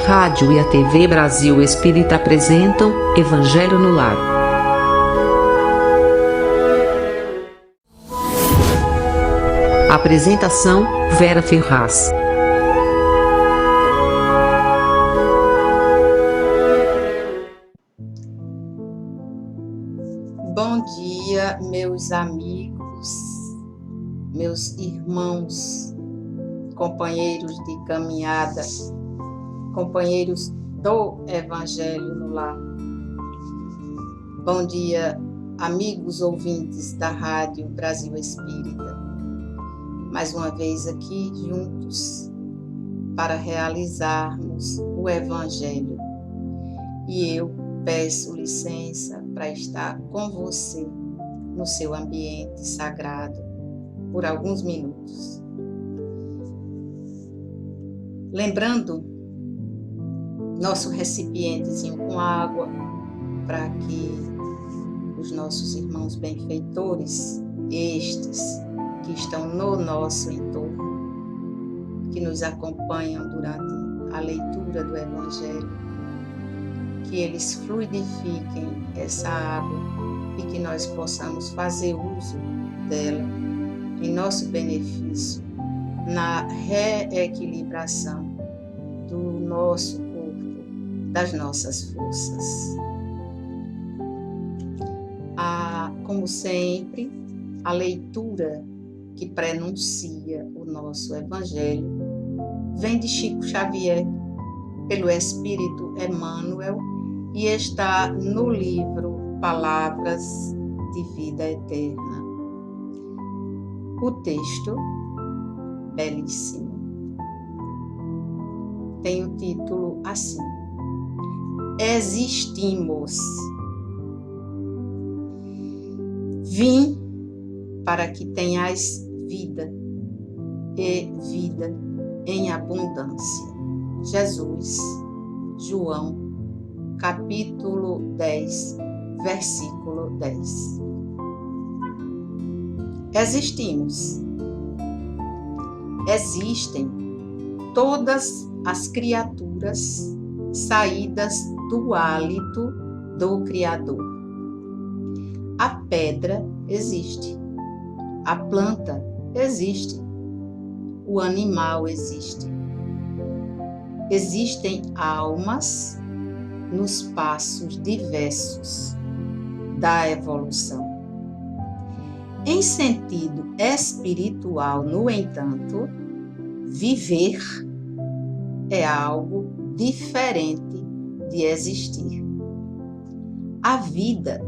rádio e a TV Brasil Espírita apresentam Evangelho no Lar. Apresentação: Vera Ferraz. Bom dia, meus amigos, meus irmãos, companheiros de caminhada, companheiros do Evangelho no Lar. Bom dia, amigos ouvintes da Rádio Brasil Espírita. Mais uma vez aqui juntos para realizarmos o Evangelho. E eu peço licença para estar com você no seu ambiente sagrado por alguns minutos. Lembrando nosso recipientezinho com água para que os nossos irmãos benfeitores, estes que estão no nosso entorno, que nos acompanham durante a leitura do Evangelho, que eles fluidifiquem essa água e que nós possamos fazer uso dela em nosso benefício, na reequilibração do nosso corpo, das nossas forças. Como sempre, a leitura que prenuncia o nosso Evangelho vem de Chico Xavier, pelo Espírito Emmanuel, e está no livro Palavras de Vida Eterna. O texto, belíssimo, tem o título assim: Existimos. Vim para que tenhais vida, e vida em abundância. Jesus, João, capítulo 10, versículo 10. Existimos. Existem todas as criaturas saídas do hálito do Criador. A pedra existe, a planta existe, o animal existe. Existem almas nos passos diversos da evolução. Em sentido espiritual, no entanto, viver é algo diferente de existir. A vida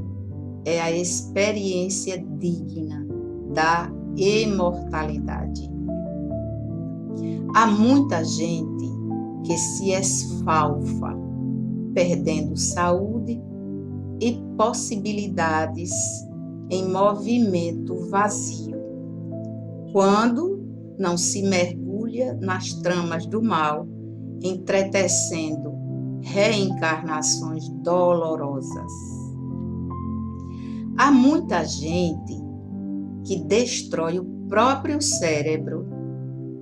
é a experiência digna da imortalidade. Há muita gente que se esfalfa, perdendo saúde e possibilidades em movimento vazio, quando não se mergulha nas tramas do mal, entretecendo reencarnações dolorosas. Há muita gente que destrói o próprio cérebro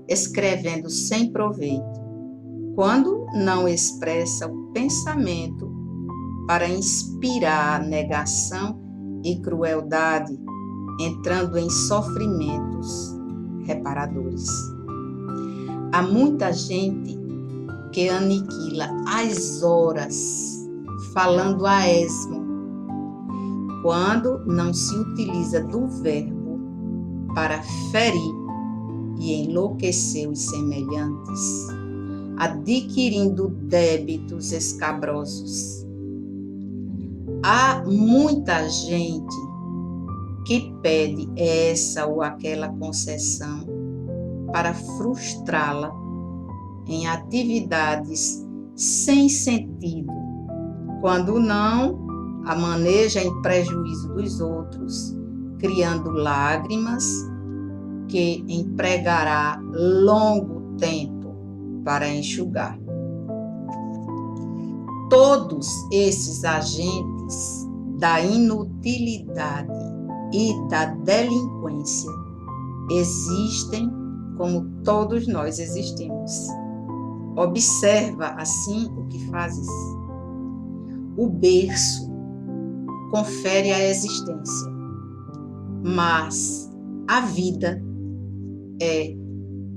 escrevendo sem proveito, quando não expressa o pensamento para inspirar negação e crueldade, entrando em sofrimentos reparadores. Há muita gente que aniquila as horas, falando a esmo, quando não se utiliza do verbo para ferir e enlouquecer os semelhantes, adquirindo débitos escabrosos. Há muita gente que pede essa ou aquela concessão para frustrá-la em atividades sem sentido, quando não a maneja em prejuízo dos outros, criando lágrimas que empregará longo tempo para enxugar. Todos esses agentes da inutilidade e da delinquência existem como todos nós existimos. Observa assim o que fazes. O berço confere a existência, mas a vida é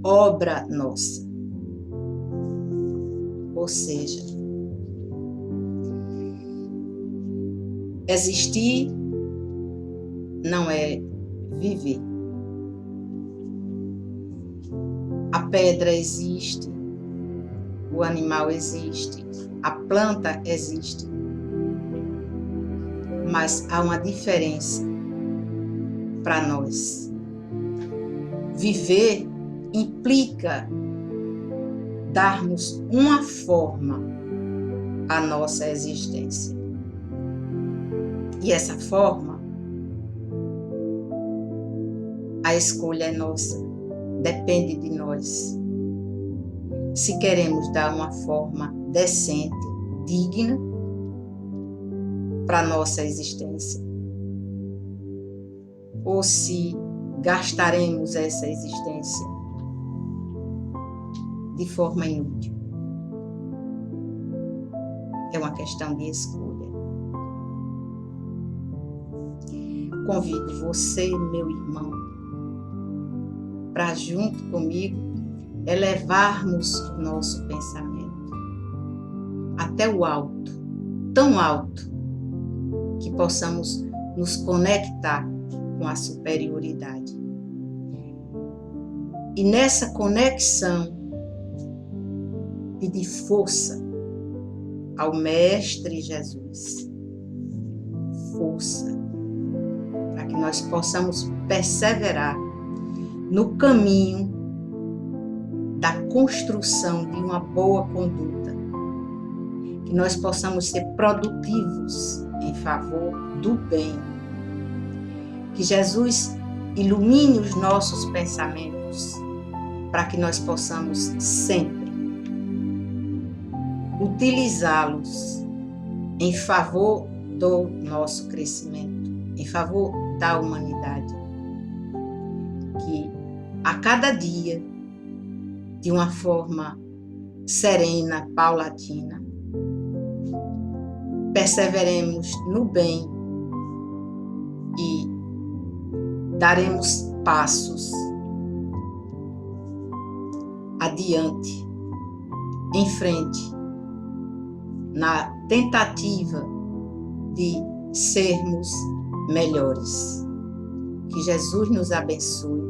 obra nossa. Ou seja, existir não é viver. A pedra existe, o animal existe, a planta existe. Mas há uma diferença para nós. Viver implica darmos uma forma à nossa existência. E essa forma, a escolha é nossa, depende de nós. Se queremos dar uma forma decente, digna para a nossa existência, ou se gastaremos essa existência de forma inútil. É uma questão de escolha. Convido você, meu irmão, para junto comigo elevarmos o nosso pensamento até o alto, tão alto, que possamos nos conectar com a superioridade. E nessa conexão, pedir força ao Mestre Jesus. Força, para que nós possamos perseverar no caminho da construção de uma boa conduta, que nós possamos ser produtivos em favor do bem, que Jesus ilumine os nossos pensamentos, para que nós possamos sempre utilizá-los em favor do nosso crescimento, em favor da humanidade. Que a cada dia, de uma forma serena, paulatina, perseveremos no bem e daremos passos adiante, em frente, na tentativa de sermos melhores. Que Jesus nos abençoe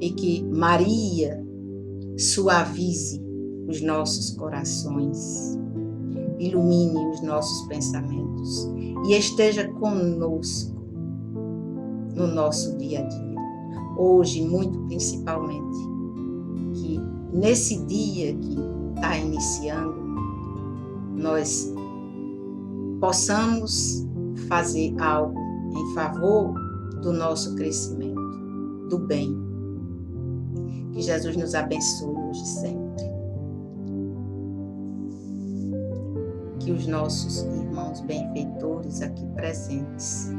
e que Maria suavize os nossos corações, ilumine os nossos pensamentos e esteja conosco no nosso dia a dia. Hoje, muito principalmente, que nesse dia que está iniciando, nós possamos fazer algo em favor do nosso crescimento, do bem. Que Jesus nos abençoe hoje e sempre. Que os nossos irmãos benfeitores aqui presentes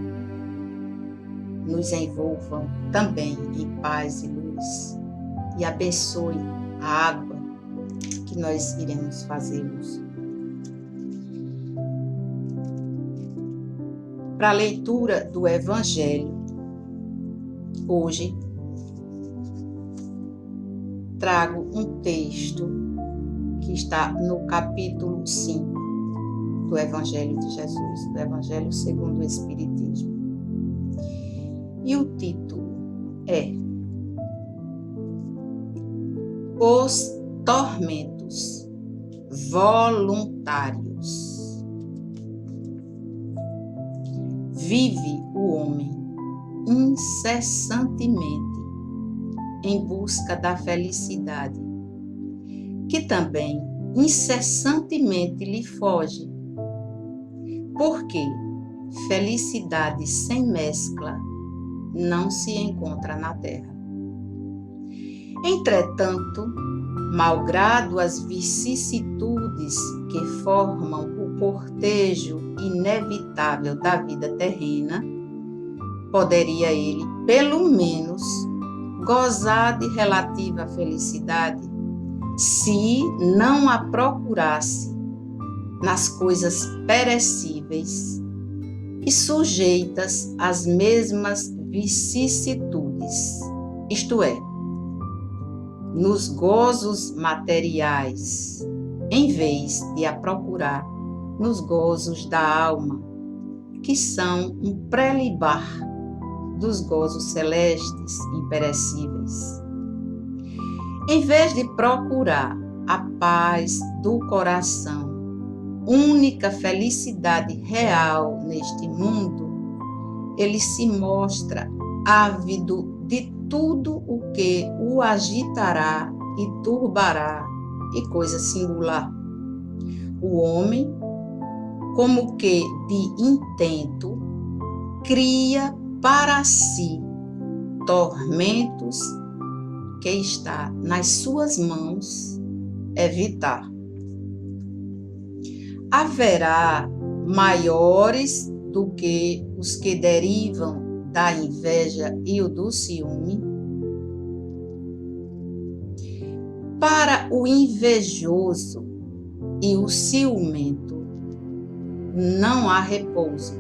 nos envolvam também em paz e luz e abençoe a água que nós iremos fazer uso. Para a leitura do Evangelho, hoje trago um texto que está no capítulo 5 do Evangelho de Jesus, do Evangelho segundo o Espiritismo. E o título é Os Tormentos Voluntários. Vive o homem incessantemente em busca da felicidade, que também incessantemente lhe foge, porque felicidade sem mescla não se encontra na terra. Entretanto, malgrado as vicissitudes que formam o cortejo inevitável da vida terrena, poderia ele, pelo menos, gozar de relativa felicidade, se não a procurasse nas coisas perecíveis e sujeitas às mesmas vicissitudes, isto é, nos gozos materiais, em vez de a procurar nos gozos da alma, que são um prelibar dos gozos celestes imperecíveis. Em vez de procurar a paz do coração, única felicidade real neste mundo, ele se mostra ávido de tudo o que o agitará e turbará, e coisa singular. O homem, como que de intento, cria para si tormentos que está nas suas mãos evitar. Haverá maiores do que os que derivam da inveja e o do ciúme? Para o invejoso e o ciumento não há repouso.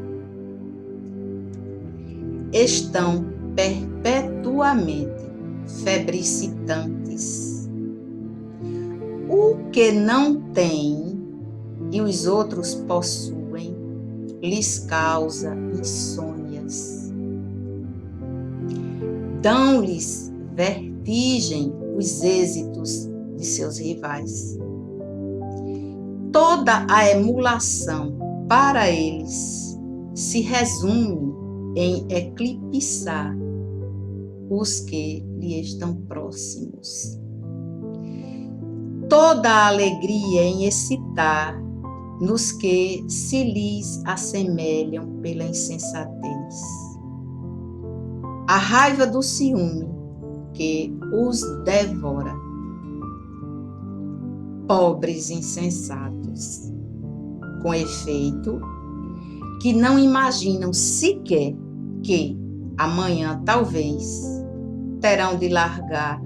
Estão perpetuamente febricitantes. O que não tem e os outros possuem, lhes causa insônias. Dão-lhes vertigem os êxitos de seus rivais. Toda a emulação para eles se resume em eclipsar os que lhe estão próximos. Toda a alegria em excitar nos que se lhes assemelham pela insensatez. A raiva do ciúme que os devora. Pobres insensatos, com efeito, que não imaginam sequer que amanhã, talvez, terão de largar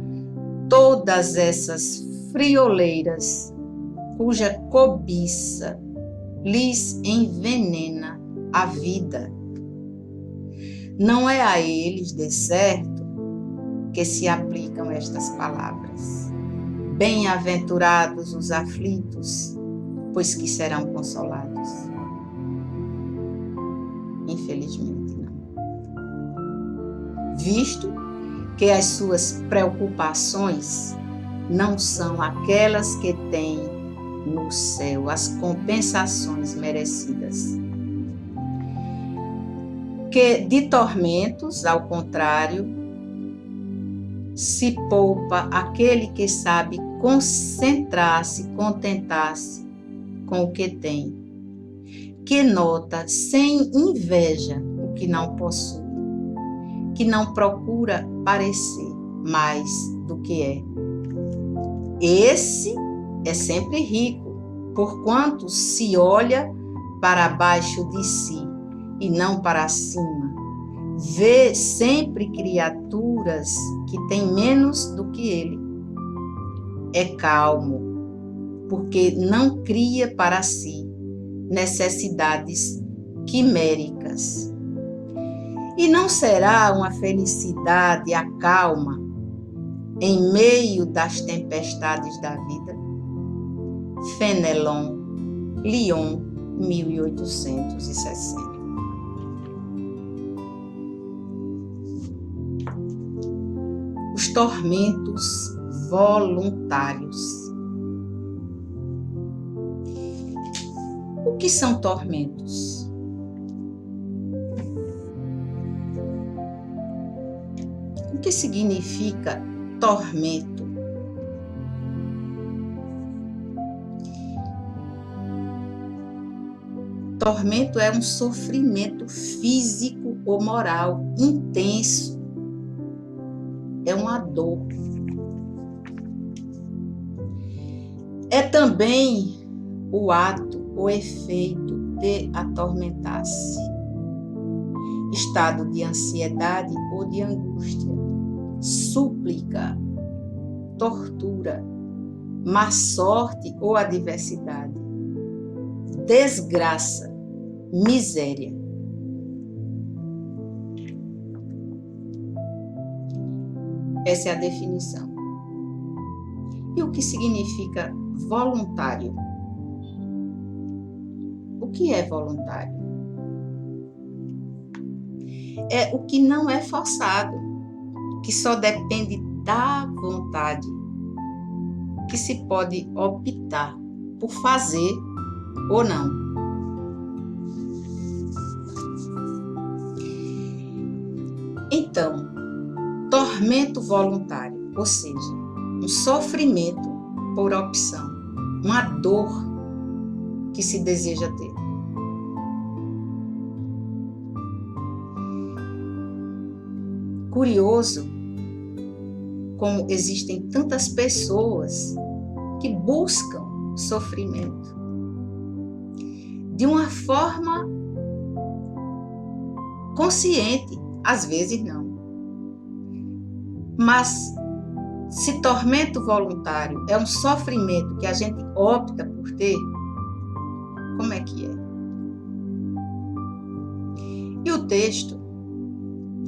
todas essas frioleiras cuja cobiça lhes envenena a vida. Não é a eles, de certo, que se aplicam estas palavras. Bem-aventurados os aflitos, pois que serão consolados. Infelizmente, não. Visto que as suas preocupações não são aquelas que têm no céu as compensações merecidas. Que de tormentos, ao contrário, se poupa aquele que sabe concentrar-se, contentar-se com o que tem, que nota sem inveja o que não possui, que não procura parecer mais do que é. Esse é sempre rico, porquanto se olha para baixo de si e não para cima. Vê sempre criaturas que têm menos do que ele. É calmo, porque não cria para si necessidades quiméricas. E não será uma felicidade a calma em meio das tempestades da vida? Fenelon, Lyon, 1860. Os tormentos voluntários. O que são tormentos? O que significa tormento? Tormento é um sofrimento físico ou moral intenso. É uma dor. É também o ato, o efeito de atormentar-se. Estado de ansiedade ou de angústia, súplica, tortura, má sorte ou adversidade, desgraça, miséria. Essa é a definição. E o que significa voluntário? O que é voluntário? É o que não é forçado, que só depende da vontade, que se pode optar por fazer ou não. Então, tormento voluntário, ou seja, um sofrimento por opção, uma dor que se deseja ter. Curioso como existem tantas pessoas que buscam sofrimento de uma forma consciente, às vezes não. Mas se tormento voluntário é um sofrimento que a gente opta por ter, como é que é? E o texto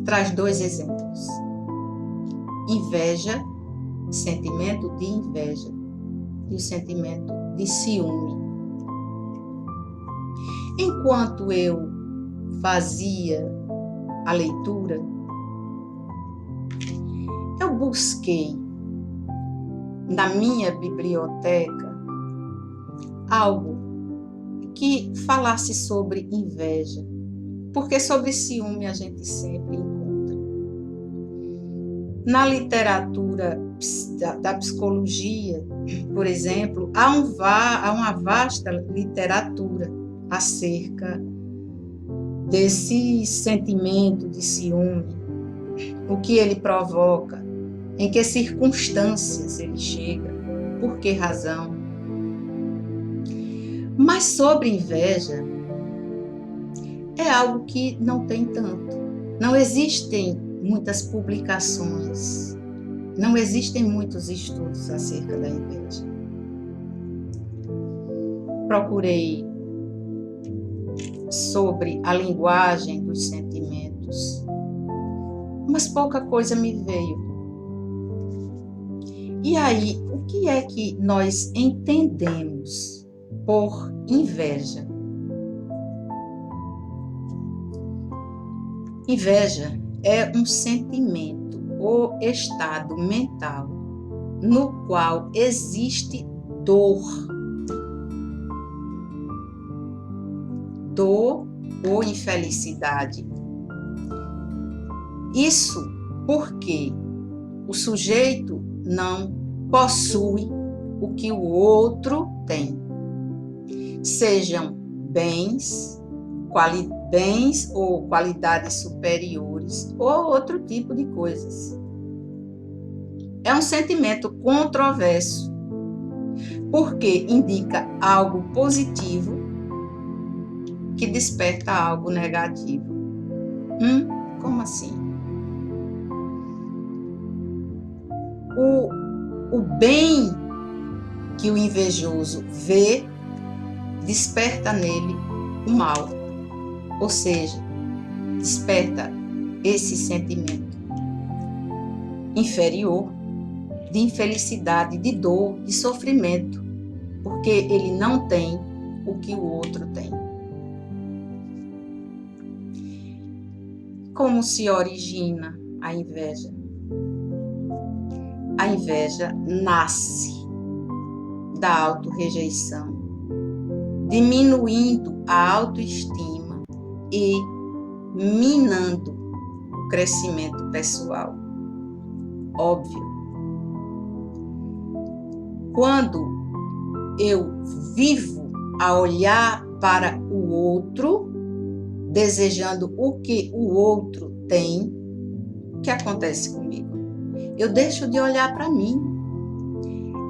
traz 2 exemplos. Inveja, sentimento de inveja, e o sentimento de ciúme. Enquanto eu fazia a leitura, eu busquei na minha biblioteca algo que falasse sobre inveja, porque sobre ciúme a gente sempre encontra. Na literatura da psicologia, por exemplo, há uma vasta literatura acerca desse sentimento de ciúme, o que ele provoca, em que circunstâncias ele chega, por que razão. Mas sobre inveja, é algo que não tem tanto. Não existem muitas publicações, não existem muitos estudos acerca da inveja. Procurei sobre a linguagem dos sentimentos, mas pouca coisa me veio. E aí, o que é que nós entendemos por inveja? Inveja é um sentimento ou estado mental no qual existe dor ou infelicidade. Isso porque o sujeito não possui o que o outro tem, sejam bens ou qualidades superiores ou outro tipo de coisas. É um sentimento controverso, porque indica algo positivo que desperta algo negativo. Como assim? O bem que o invejoso vê desperta nele o mal, ou seja, desperta esse sentimento inferior de infelicidade, de dor, de sofrimento, porque ele não tem o que o outro tem. Como se origina a inveja? A inveja nasce da autorrejeição, diminuindo a autoestima e minando o crescimento pessoal. Óbvio. Quando eu vivo a olhar para o outro, desejando o que o outro tem, o que acontece comigo? Eu deixo de olhar para mim.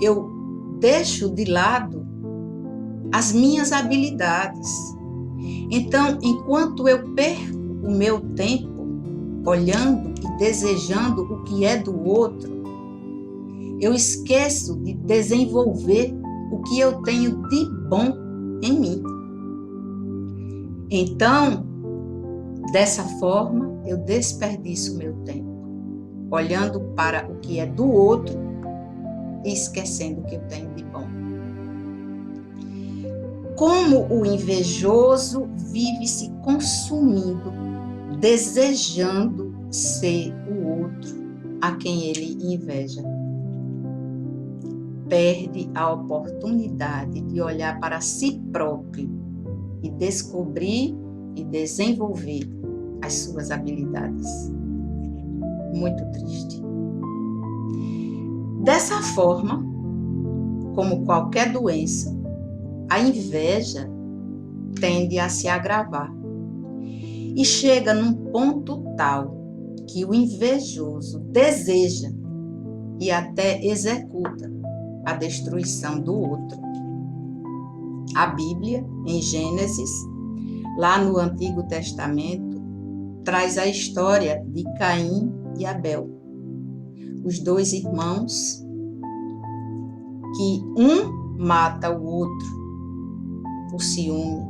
Eu deixo de lado as minhas habilidades. Então, enquanto eu perco o meu tempo olhando e desejando o que é do outro, eu esqueço de desenvolver o que eu tenho de bom em mim. Então, dessa forma, eu desperdiço meu tempo, olhando para o que é do outro e esquecendo o que eu tenho de bom. Como o invejoso vive se consumindo, desejando ser o outro a quem ele inveja. Perde a oportunidade de olhar para si próprio e descobrir e desenvolver as suas habilidades. Muito triste. Dessa forma, como qualquer doença, a inveja tende a se agravar e chega num ponto tal que o invejoso deseja e até executa a destruição do outro. A Bíblia, em Gênesis, lá no Antigo Testamento, traz a história de Caim e Abel, os dois irmãos que um mata o outro por ciúme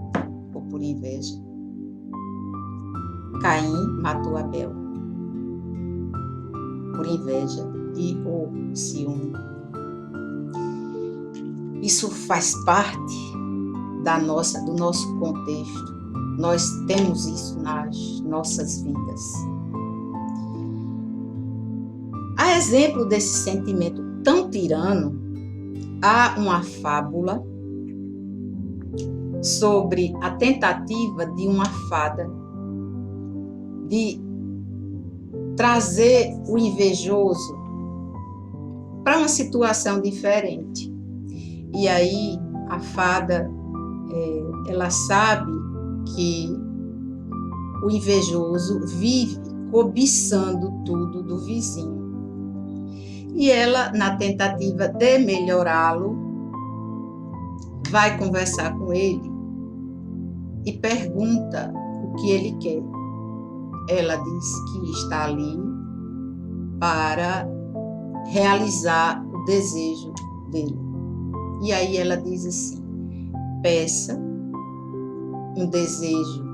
ou por inveja. Caim matou Abel por inveja e ou ciúme. Isso faz parte do nosso contexto. Nós temos isso nas nossas vidas. A exemplo desse sentimento tão tirano, há uma fábula sobre a tentativa de uma fada de trazer o invejoso para uma situação diferente. E aí a fada, ela sabe que o invejoso vive cobiçando tudo do vizinho. E ela, na tentativa de melhorá-lo, vai conversar com ele e pergunta o que ele quer. Ela diz que está ali para realizar o desejo dele. E aí ela diz assim: peça um desejo,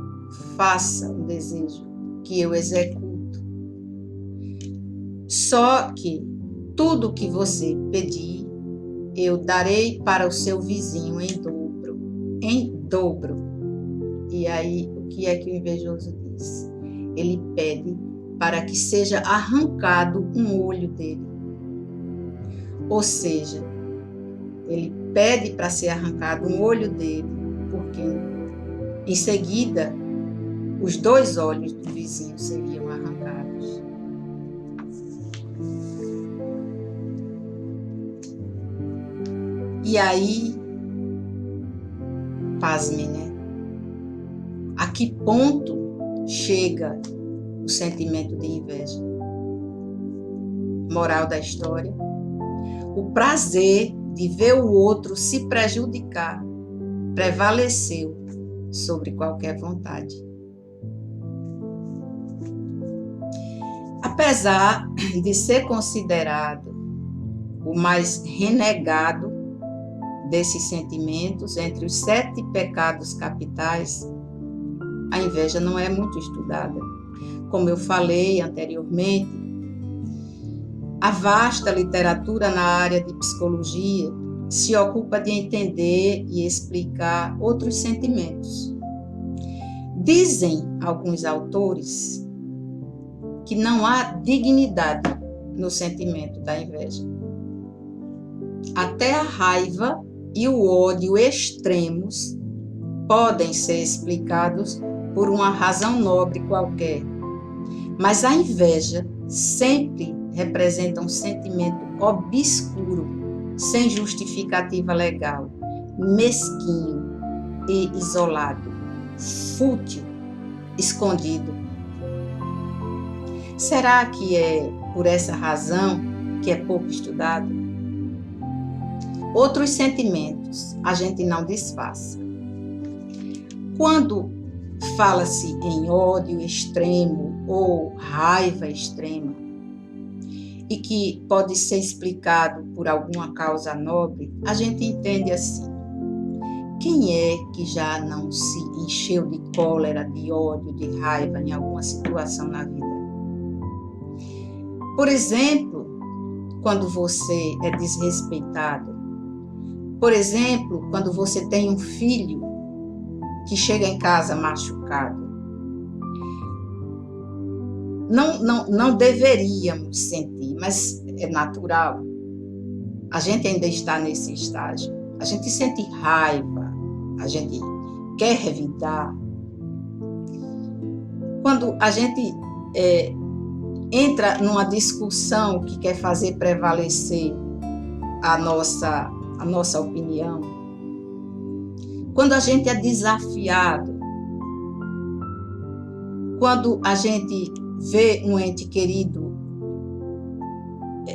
faça um desejo que eu executo. Só que tudo que você pedir, eu darei para o seu vizinho em dobro, em dobro. E aí, o que é que o invejoso diz? Ele pede para que seja arrancado um olho dele. Ou seja, ele pede para ser arrancado um olho dele, porque em seguida os 2 olhos do vizinho seriam arrancados. E aí, pasmem, né? A que ponto chega o sentimento de inveja? Moral da história: o prazer de ver o outro se prejudicar prevaleceu sobre qualquer vontade. Apesar de ser considerado o mais renegado desses sentimentos entre os 7 pecados capitais, a inveja não é muito estudada. Como eu falei anteriormente, a vasta literatura na área de psicologia se ocupa de entender e explicar outros sentimentos. Dizem alguns autores que não há dignidade no sentimento da inveja. Até a raiva e o ódio extremos podem ser explicados por uma razão nobre qualquer, mas a inveja sempre representa um sentimento obscuro, sem justificativa legal, mesquinho e isolado, fútil, escondido. Será que é por essa razão que é pouco estudado? Outros sentimentos a gente não disfarça. Quando fala-se em ódio extremo ou raiva extrema, e que pode ser explicado por alguma causa nobre, a gente entende assim: quem é que já não se encheu de cólera, de ódio, de raiva em alguma situação na vida? Por exemplo, quando você é desrespeitado. Por exemplo, quando você tem um filho que chega em casa machucado. Não deveríamos sentir, mas é natural. A gente ainda está nesse estágio. A gente sente raiva, a gente quer revidar. Quando a gente entra numa discussão que quer fazer prevalecer a nossa opinião, quando a gente é desafiado, quando a gente vê um ente querido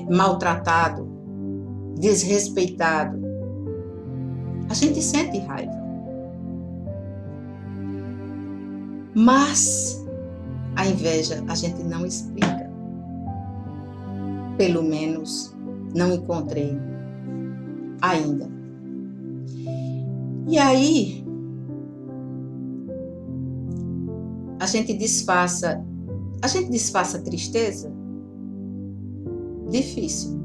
maltratado, desrespeitado, a gente sente raiva. Mas a inveja a gente não explica. Pelo menos não encontrei ainda. E aí, a gente disfarça tristeza? Difícil.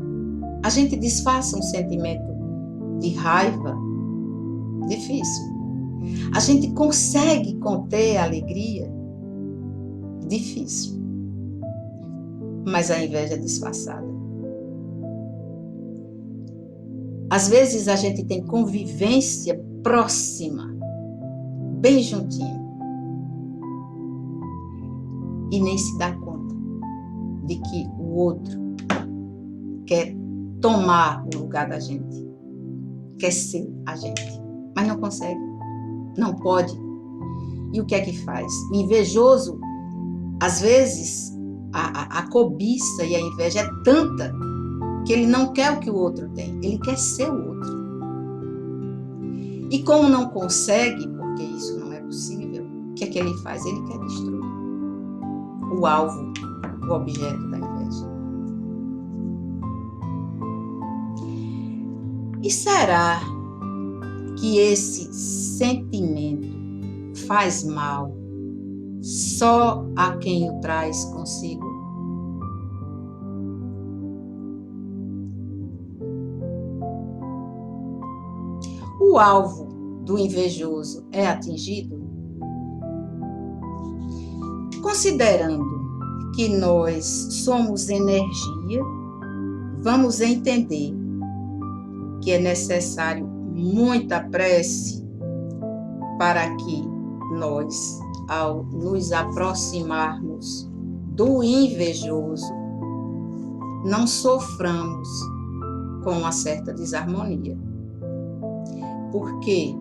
A gente disfarça um sentimento de raiva? Difícil. A gente consegue conter a alegria? Difícil. Mas a inveja é disfarçada. Às vezes a gente tem convivência próxima, bem juntinho, e nem se dá conta de que o outro quer tomar o lugar da gente, quer ser a gente, mas não consegue, não pode. E o que é que faz? O invejoso, às vezes, a cobiça e a inveja é tanta que ele não quer o que o outro tem, ele quer ser o outro. E como não consegue, porque isso não é possível, o que é que ele faz? Ele quer destruir o alvo, o objeto da inveja. E será que esse sentimento faz mal só a quem o traz consigo? O alvo do invejoso é atingido? Considerando que nós somos energia, vamos entender que é necessário muita prece para que nós, ao nos aproximarmos do invejoso, não soframos com uma certa desarmonia. Porque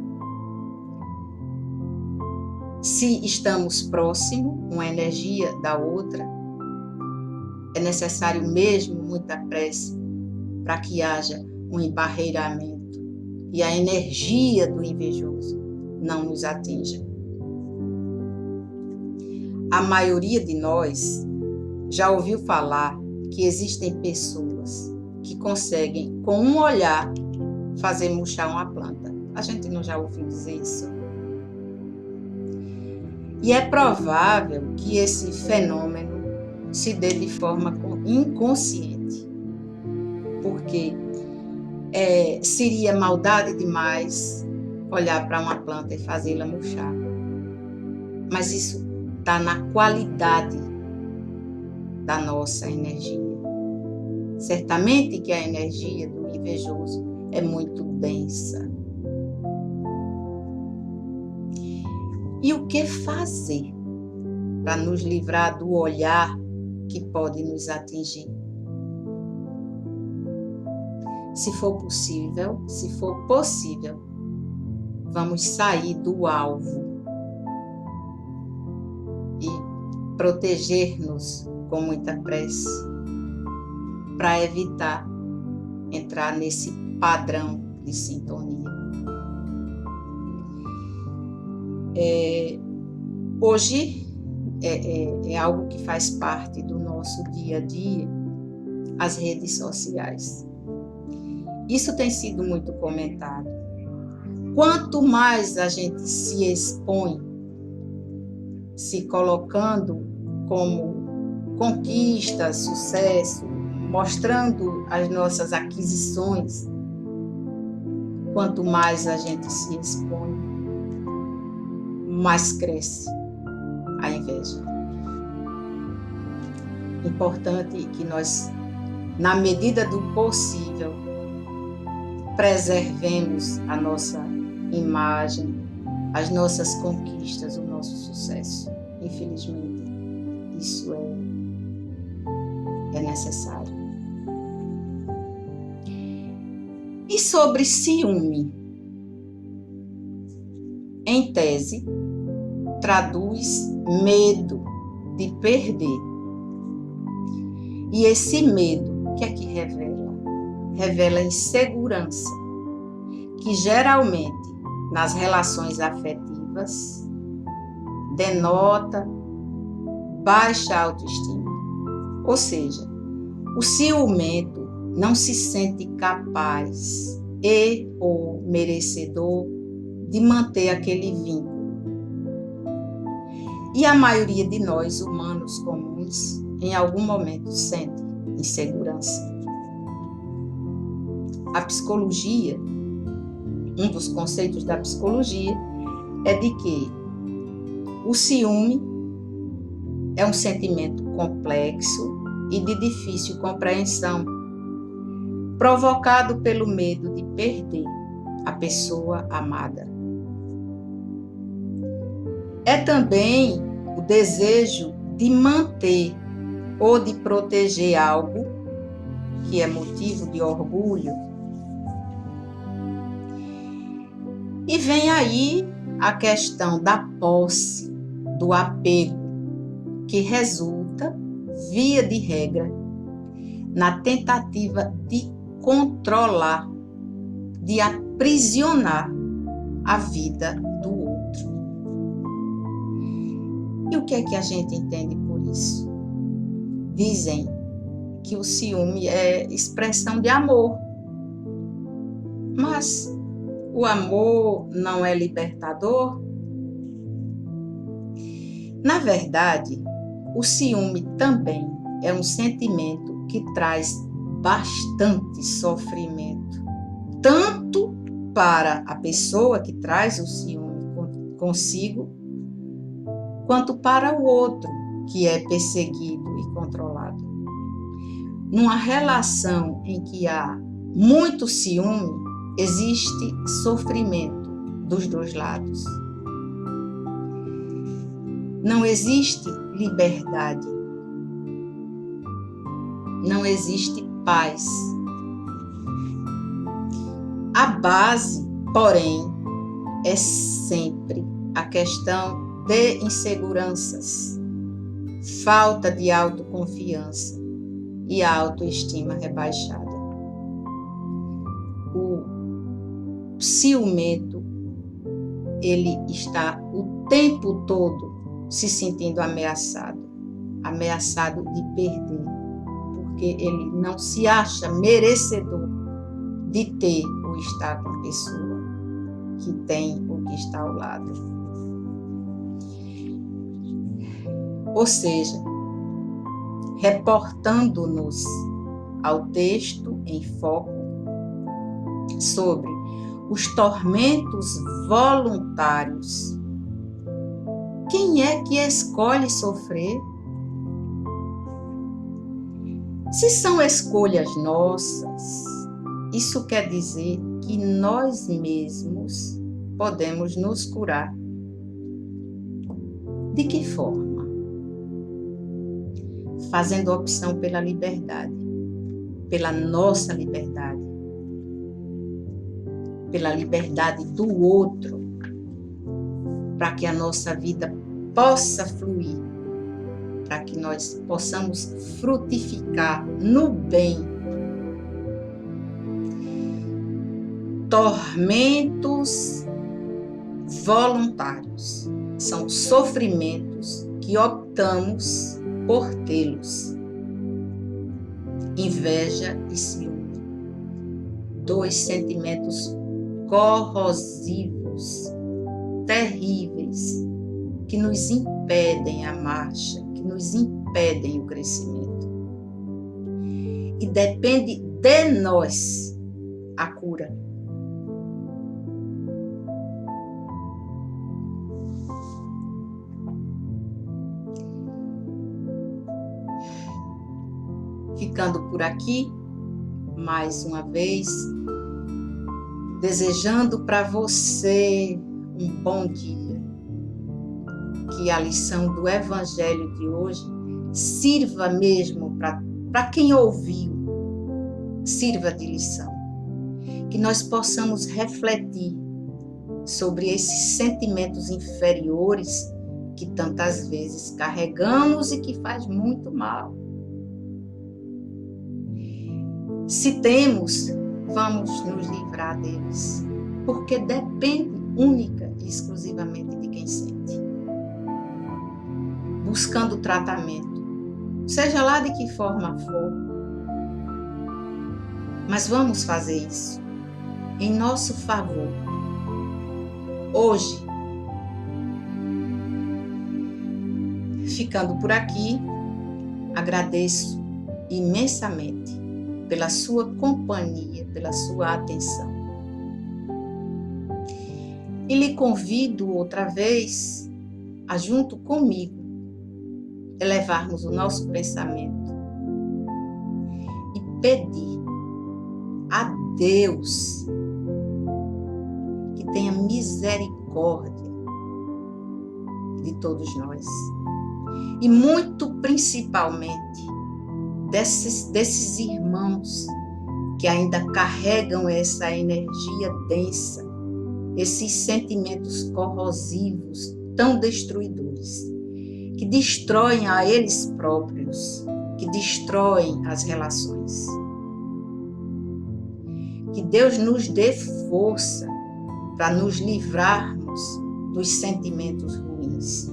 se estamos próximos, uma energia da outra, é necessário mesmo muita prece para que haja um embarreiramento e a energia do invejoso não nos atinja. A maioria de nós já ouviu falar que existem pessoas que conseguem, com um olhar, fazer murchar uma planta. A gente não já ouviu dizer isso? E é provável que esse fenômeno se dê de forma inconsciente, porque seria maldade demais olhar para uma planta e fazê-la murchar. Mas isso está na qualidade da nossa energia. Certamente que a energia do invejoso é muito densa. E o que fazer para nos livrar do olhar que pode nos atingir? Se for possível, vamos sair do alvo e proteger-nos com muita prece para evitar entrar nesse padrão de sintonia. Hoje é algo que faz parte do nosso dia a dia, as redes sociais. Isso tem sido muito comentado. Quanto mais a gente se expõe, se colocando como conquista, sucesso, mostrando as nossas aquisições, quanto mais a gente se expõe, mais cresce a inveja. Importante que nós, na medida do possível, preservemos a nossa imagem, as nossas conquistas, o nosso sucesso. Infelizmente, isso é necessário. E sobre ciúme? Em tese, traduz medo de perder. E esse medo, o que é que revela? Revela insegurança, que geralmente, nas relações afetivas, denota baixa autoestima. Ou seja, o ciumento não se sente capaz ou merecedor de manter aquele vínculo. E a maioria de nós, humanos comuns, em algum momento sente insegurança. A psicologia, um dos conceitos da psicologia, é de que o ciúme é um sentimento complexo e de difícil compreensão, provocado pelo medo de perder a pessoa amada. É também o desejo de manter ou de proteger algo que é motivo de orgulho. E vem aí a questão da posse, do apego, que resulta, via de regra, na tentativa de controlar, de aprisionar a vida do outro. E o que é que a gente entende por isso? Dizem que o ciúme é expressão de amor, mas o amor não é libertador? Na verdade, o ciúme também é um sentimento que traz bastante sofrimento, tanto para a pessoa que traz o ciúme consigo, quanto para o outro que é perseguido e controlado. Numa relação em que há muito ciúme, existe sofrimento dos dois lados. Não existe liberdade. Não existe paz. A base, porém, é sempre a questão de inseguranças, falta de autoconfiança e a autoestima rebaixada. O ciumento, ele está o tempo todo se sentindo ameaçado de perder, porque ele não se acha merecedor de ter ou estar com a pessoa que tem ou que está ao lado. Ou seja, reportando-nos ao texto em foco sobre os tormentos voluntários. Quem é que escolhe sofrer? Se são escolhas nossas, isso quer dizer que nós mesmos podemos nos curar. De que forma? Fazendo opção pela liberdade, pela nossa liberdade, pela liberdade do outro, para que a nossa vida possa fluir, para que nós possamos frutificar no bem. Tormentos voluntários são sofrimentos que optamos por tê-los. inveja e ciúme. Dois sentimentos corrosivos, terríveis, que nos impedem a marcha, que nos impedem o crescimento. E depende de nós a cura. Ficando por aqui, mais uma vez, desejando para você um bom dia. Que a lição do Evangelho de hoje sirva mesmo para quem ouviu, sirva de lição. Que nós possamos refletir sobre esses sentimentos inferiores que tantas vezes carregamos e que faz muito mal. Se temos, vamos nos livrar deles, porque depende única e exclusivamente de quem sente. Buscando tratamento, seja lá de que forma for, mas vamos fazer isso em nosso favor. Hoje, ficando por aqui, agradeço imensamente pela sua companhia, pela sua atenção. E lhe convido outra vez a, junto comigo, elevarmos o nosso pensamento e pedir a Deus que tenha misericórdia de todos nós. E muito principalmente desses irmãos que ainda carregam essa energia densa, esses sentimentos corrosivos, tão destruidores, que destroem a eles próprios, que destroem as relações. Que Deus nos dê força para nos livrarmos dos sentimentos ruins,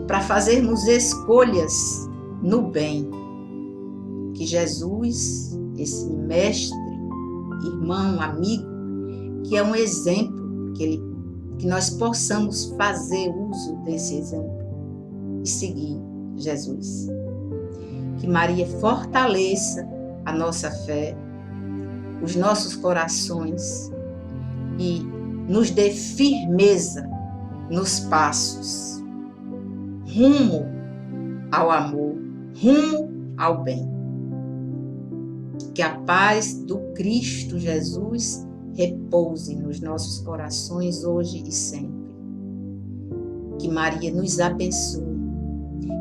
para fazermos escolhas no bem. Que Jesus, esse mestre, irmão, amigo, que é um exemplo, que nós possamos fazer uso desse exemplo e seguir Jesus. Que Maria fortaleça a nossa fé, os nossos corações e nos dê firmeza nos passos, rumo ao amor, rumo ao bem. Que a paz do Cristo Jesus repouse nos nossos corações hoje e sempre. Que Maria nos abençoe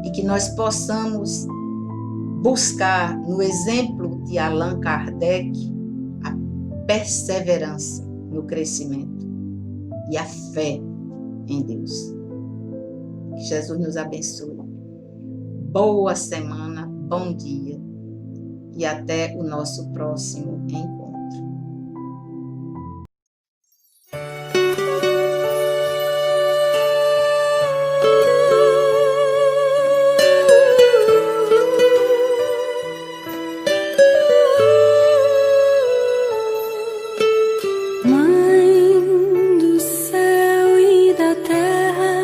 e que nós possamos buscar no exemplo de Allan Kardec a perseverança no crescimento e a fé em Deus. Que Jesus nos abençoe. Boa semana, bom dia. E até o nosso próximo encontro. Mãe do céu e da terra,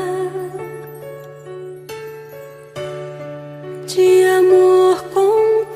de amor contagiante,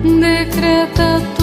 decreta